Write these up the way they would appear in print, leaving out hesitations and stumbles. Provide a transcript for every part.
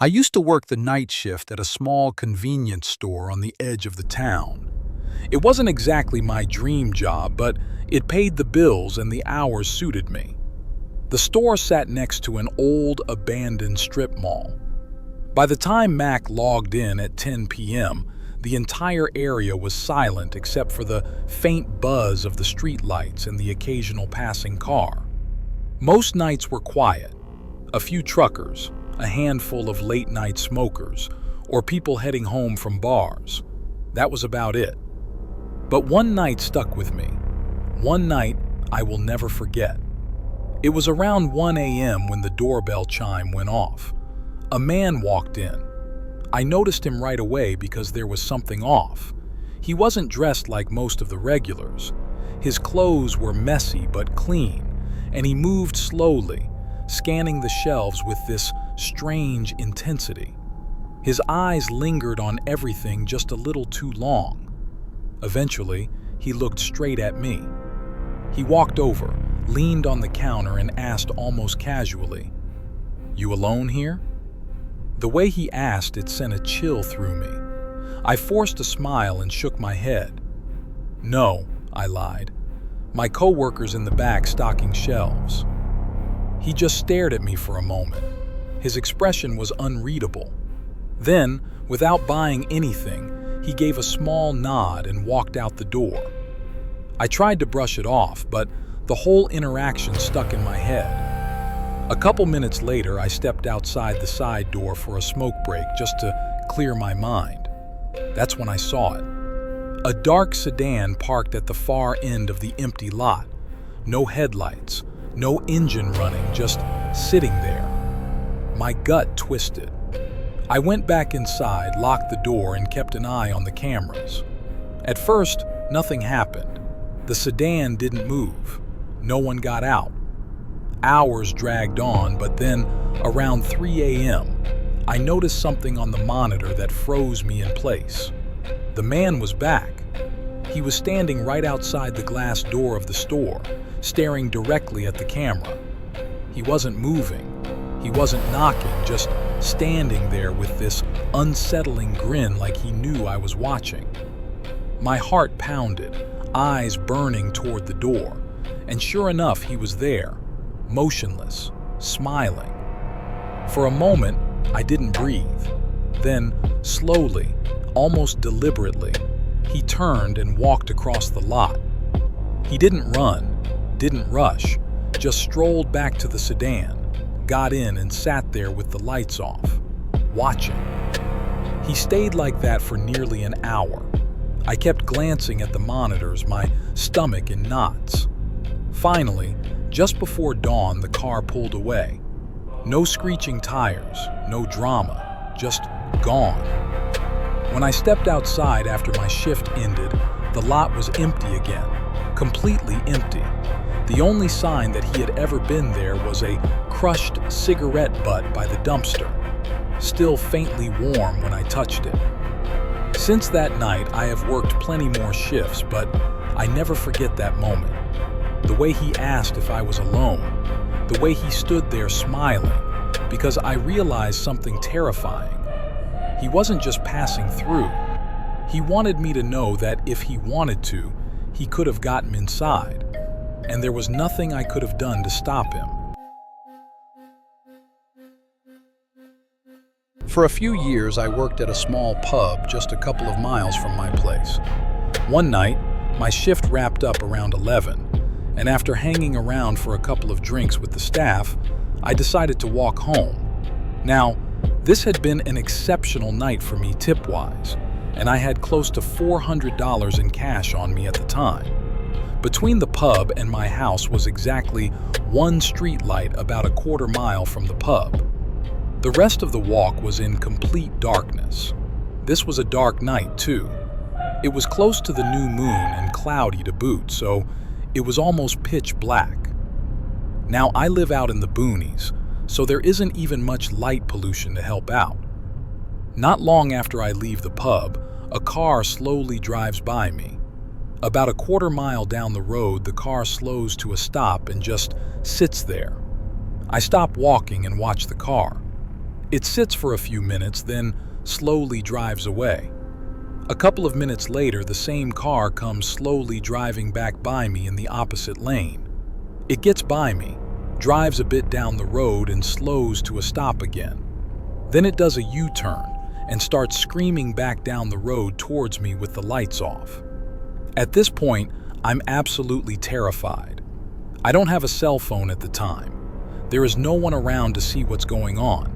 I used to work the night shift at a small convenience store on the edge of the town. It wasn't exactly my dream job, but it paid the bills and the hours suited me. The store sat next to an old, abandoned strip mall. By the time Mac logged in at 10 p.m., the entire area was silent except for the faint buzz of the streetlights and the occasional passing car. Most nights were quiet. A few truckers, a handful of late-night smokers, or people heading home from bars. That was about it. But one night stuck with me. One night I will never forget. It was around 1 a.m. when the doorbell chime went off. A man walked in. I noticed him right away because there was something off. He wasn't dressed like most of the regulars. His clothes were messy but clean, and he moved slowly, scanning the shelves with this strange intensity. His eyes lingered on everything just a little too long. Eventually, he looked straight at me. He walked over, leaned on the counter, and asked almost casually, "You alone here?" The way he asked it sent a chill through me. I forced a smile and shook my head. "No," I lied. "My coworker's in the back stocking shelves." He just stared at me for a moment. His expression was unreadable. Then, without buying anything, he gave a small nod and walked out the door. I tried to brush it off, but the whole interaction stuck in my head. A couple minutes later, I stepped outside the side door for a smoke break just to clear my mind. That's when I saw it. A dark sedan parked at the far end of the empty lot. No headlights, no engine running, just sitting there. My gut twisted. I went back inside, locked the door, and kept an eye on the cameras. At first, nothing happened. The sedan didn't move. No one got out. Hours dragged on, but then, around 3 a.m., I noticed something on the monitor that froze me in place. The man was back. He was standing right outside the glass door of the store, staring directly at the camera. He wasn't moving. He wasn't knocking, just standing there with this unsettling grin like he knew I was watching. My heart pounded, eyes burning toward the door, and sure enough, he was there, motionless, smiling. For a moment, I didn't breathe. Then, slowly, almost deliberately, he turned and walked across the lot. He didn't run, didn't rush, just strolled back to the sedan, got in and sat there with the lights off, watching. He stayed like that for nearly an hour. I kept glancing at the monitors, my stomach in knots. Finally, just before dawn, the car pulled away. No screeching tires, no drama, just gone. When I stepped outside after my shift ended, the lot was empty again, completely empty. The only sign that he had ever been there was a crushed cigarette butt by the dumpster, still faintly warm when I touched it. Since that night, I have worked plenty more shifts, but I never forget that moment. The way he asked if I was alone, the way he stood there smiling, because I realized something terrifying. He wasn't just passing through. He wanted me to know that if he wanted to, he could have gotten inside, and there was nothing I could have done to stop him. For a few years, I worked at a small pub just a couple of miles from my place. One night, my shift wrapped up around 11, and after hanging around for a couple of drinks with the staff, I decided to walk home. Now, this had been an exceptional night for me tip-wise, and I had close to $400 in cash on me at the time. Between the pub and my house was exactly one street light about a quarter mile from the pub. The rest of the walk was in complete darkness. This was a dark night, too. It was close to the new moon and cloudy to boot, so it was almost pitch black. Now, I live out in the boonies, so there isn't even much light pollution to help out. Not long after I leave the pub, a car slowly drives by me. About a quarter mile down the road, the car slows to a stop and just sits there. I stop walking and watch the car. It sits for a few minutes, then slowly drives away. A couple of minutes later, the same car comes slowly driving back by me in the opposite lane. It gets by me, drives a bit down the road, and slows to a stop again. Then it does a U-turn and starts screaming back down the road towards me with the lights off. At this point, I'm absolutely terrified. I don't have a cell phone at the time. There is no one around to see what's going on.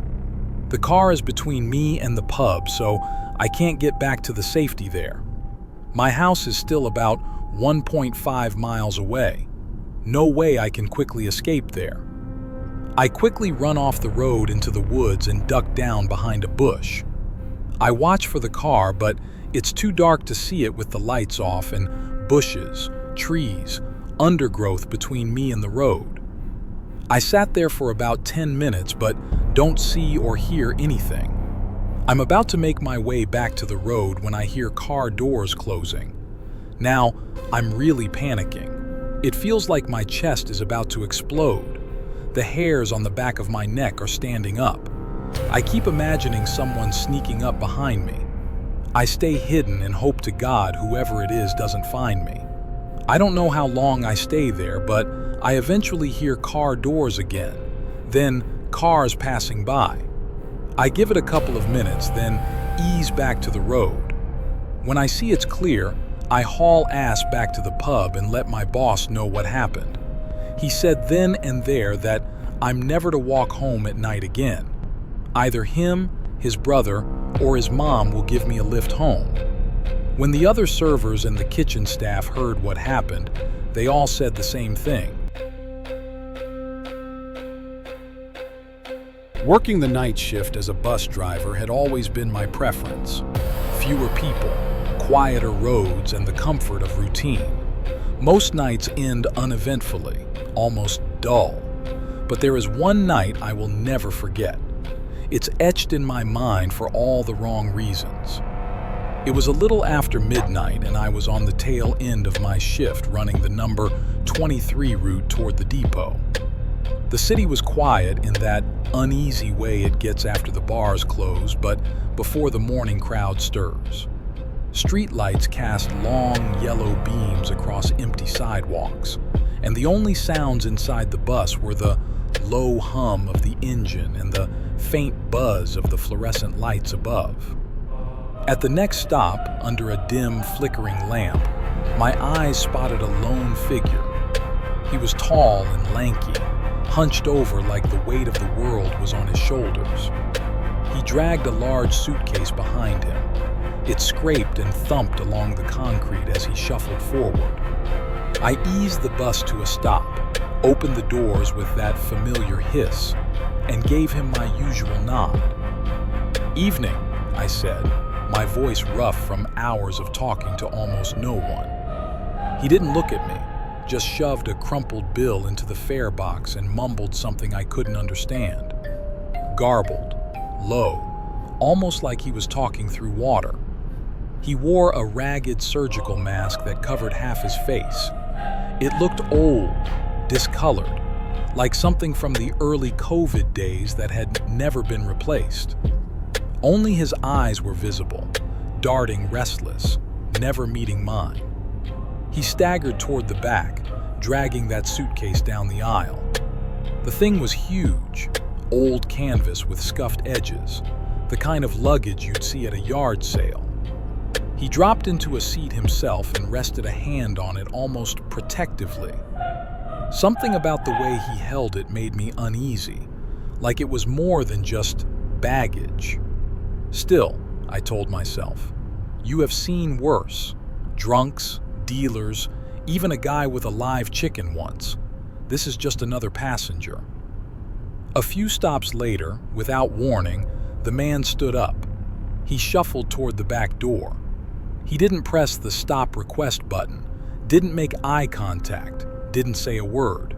The car is between me and the pub, so I can't get back to the safety there. My house is still about 1.5 miles away. No way I can quickly escape there. I quickly run off the road into the woods and duck down behind a bush. I watch for the car, but it's too dark to see it with the lights off and bushes, trees, undergrowth between me and the road. I sat there for about 10 minutes, but don't see or hear anything. I'm about to make my way back to the road when I hear car doors closing. Now, I'm really panicking. It feels like my chest is about to explode. The hairs on the back of my neck are standing up. I keep imagining someone sneaking up behind me. I stay hidden and hope to God whoever it is doesn't find me. I don't know how long I stay there, but I eventually hear car doors again, then cars passing by. I give it a couple of minutes, then ease back to the road. When I see it's clear, I haul ass back to the pub and let my boss know what happened. He said then and there that I'm never to walk home at night again. Either him, his brother, or his mom will give me a lift home. When the other servers and the kitchen staff heard what happened, they all said the same thing. Working the night shift as a bus driver had always been my preference. Fewer people, quieter roads, and the comfort of routine. Most nights end uneventfully, almost dull. But there is one night I will never forget. It's etched in my mind for all the wrong reasons. It was a little after midnight and I was on the tail end of my shift running the number 23 route toward the depot. The city was quiet in that uneasy way it gets after the bars close, but before the morning crowd stirs. Street lights cast long yellow beams across empty sidewalks, and the only sounds inside the bus were the low hum of the engine and the faint buzz of the fluorescent lights above. At the next stop, under a dim, flickering lamp, my eyes spotted a lone figure. He was tall and lanky, hunched over like the weight of the world was on his shoulders. He dragged a large suitcase behind him. It scraped and thumped along the concrete as he shuffled forward. I eased the bus to a stop, opened the doors with that familiar hiss, and gave him my usual nod. "Evening," I said, my voice rough from hours of talking to almost no one. He didn't look at me, just shoved a crumpled bill into the fare box and mumbled something I couldn't understand. Garbled, low, almost like he was talking through water. He wore a ragged surgical mask that covered half his face. It looked old, discolored, like something from the early COVID days that had never been replaced. Only his eyes were visible, darting restless, never meeting mine. He staggered toward the back, dragging that suitcase down the aisle. The thing was huge, old canvas with scuffed edges, the kind of luggage you'd see at a yard sale. He dropped into a seat himself and rested a hand on it almost protectively. Something about the way he held it made me uneasy, like it was more than just baggage. Still, I told myself, you have seen worse. Drunks, dealers, even a guy with a live chicken once. This is just another passenger. A few stops later, without warning, the man stood up. He shuffled toward the back door. He didn't press the stop request button, didn't make eye contact, didn't say a word.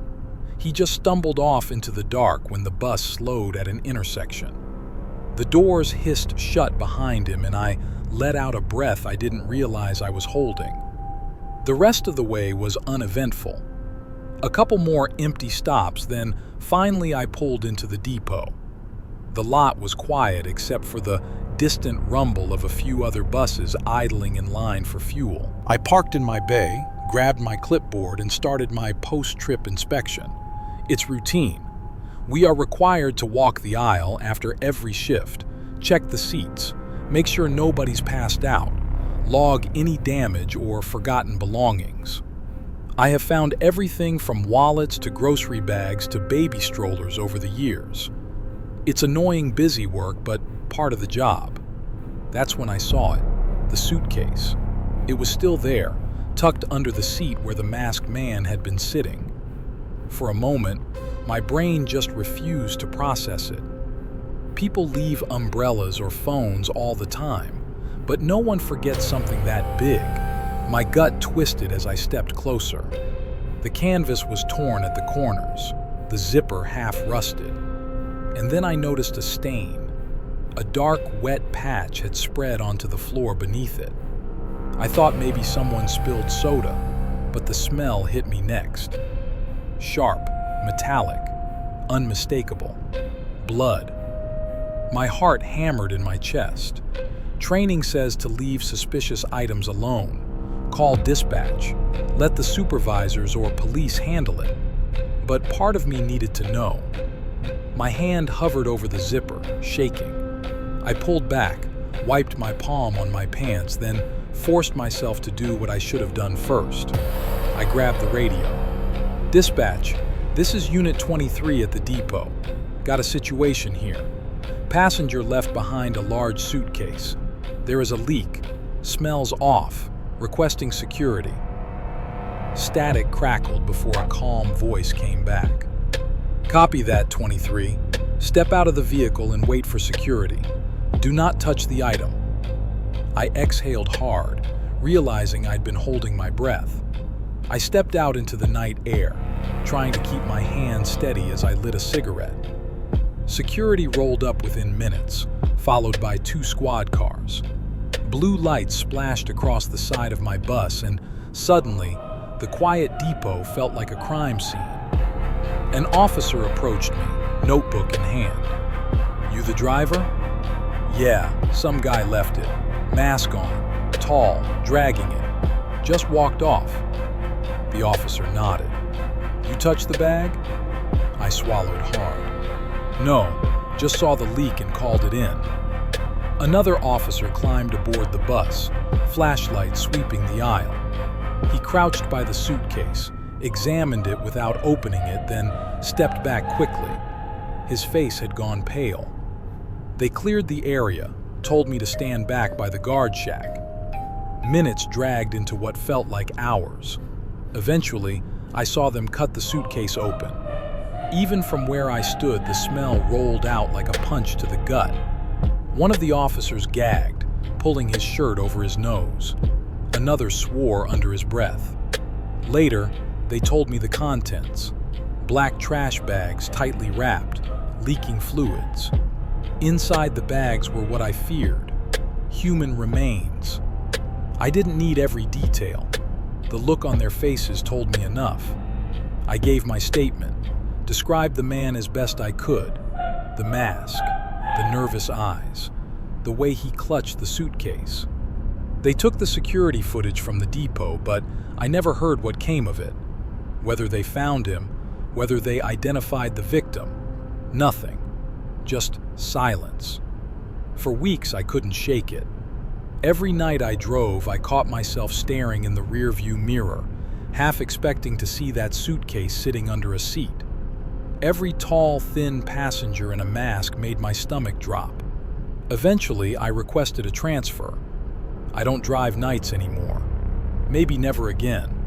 He just stumbled off into the dark when the bus slowed at an intersection. The doors hissed shut behind him and I let out a breath I didn't realize I was holding. The rest of the way was uneventful. A couple more empty stops, then finally I pulled into the depot. The lot was quiet except for the distant rumble of a few other buses idling in line for fuel. I parked in my bay, grabbed my clipboard, and started my post-trip inspection. It's routine. We are required to walk the aisle after every shift, check the seats, make sure nobody's passed out, log any damage or forgotten belongings. I have found everything from wallets to grocery bags to baby strollers over the years. It's annoying busy work, but part of the job. That's when I saw it, the suitcase. It was still there, tucked under the seat where the masked man had been sitting. For a moment, my brain just refused to process it. People leave umbrellas or phones all the time, but no one forgets something that big. My gut twisted as I stepped closer. The canvas was torn at the corners, the zipper half rusted. And then I noticed a stain. A dark, wet patch had spread onto the floor beneath it. I thought maybe someone spilled soda, but the smell hit me next. Sharp, metallic, unmistakable. Blood. My heart hammered in my chest. Training says to leave suspicious items alone. Call dispatch. Let the supervisors or police handle it. But part of me needed to know. My hand hovered over the zipper, shaking. I pulled back, wiped my palm on my pants, then forced myself to do what I should have done first. I grabbed the radio. Dispatch, this is Unit 23 at the depot. Got a situation here. Passenger left behind a large suitcase. There is a leak. Smells off. Requesting security. Static crackled before a calm voice came back. Copy that, 23. Step out of the vehicle and wait for security. Do not touch the item. I exhaled hard, realizing I'd been holding my breath. I stepped out into the night air, trying to keep my hand steady as I lit a cigarette. Security rolled up within minutes, followed by 2 squad cars. Blue lights splashed across the side of my bus, and suddenly, the quiet depot felt like a crime scene. An officer approached me, notebook in hand. You the driver? Yeah, some guy left it. Mask on, tall, dragging it. Just walked off. The officer nodded. You touched the bag? I swallowed hard. No, just saw the leak and called it in. Another officer climbed aboard the bus, flashlight sweeping the aisle. He crouched by the suitcase, examined it without opening it, then stepped back quickly. His face had gone pale. They cleared the area, told me to stand back by the guard shack. Minutes dragged into what felt like hours. Eventually, I saw them cut the suitcase open. Even from where I stood, the smell rolled out like a punch to the gut. One of the officers gagged, pulling his shirt over his nose. Another swore under his breath. Later, they told me the contents. Black trash bags tightly wrapped, leaking fluids. Inside the bags were what I feared, human remains. I didn't need every detail. The look on their faces told me enough. I gave my statement, described the man as best I could. The mask, the nervous eyes, the way he clutched the suitcase. They took the security footage from the depot, but I never heard what came of it. Whether they found him, whether they identified the victim, nothing. Just silence. For weeks I couldn't shake it. Every night I drove, I caught myself staring in the rearview mirror, half expecting to see that suitcase sitting under a seat. Every tall, thin passenger in a mask made my stomach drop. Eventually, I requested a transfer. I don't drive nights anymore. Maybe never again.